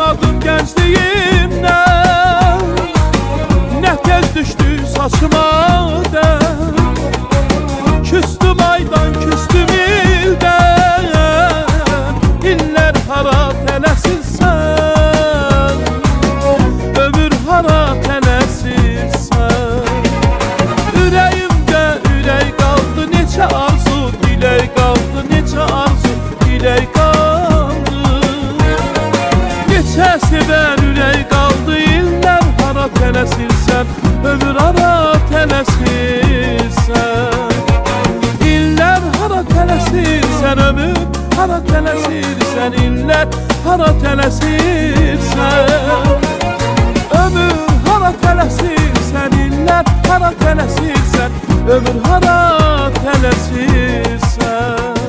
anladım gençliğimden, ne tez düştü saçıma da. Küstüm aydan, küstüm ilden, iller hara tələsirsən, ömür hara tələsirsən. Ürəyimdə ürək qaldı, neçə arzu, dilək qaldı, neçə arzu, dilək qaldı. Neçə sevər ürək qaldı, illər hara tələsirsən, ömür hara tələsirsən. İllər hara tələsirsən, ömür hara tələsirsən, illər hara tələsirsən. Ömür hara tələsirsən, illər hara tələsirsən, ömür hara tələsirsən.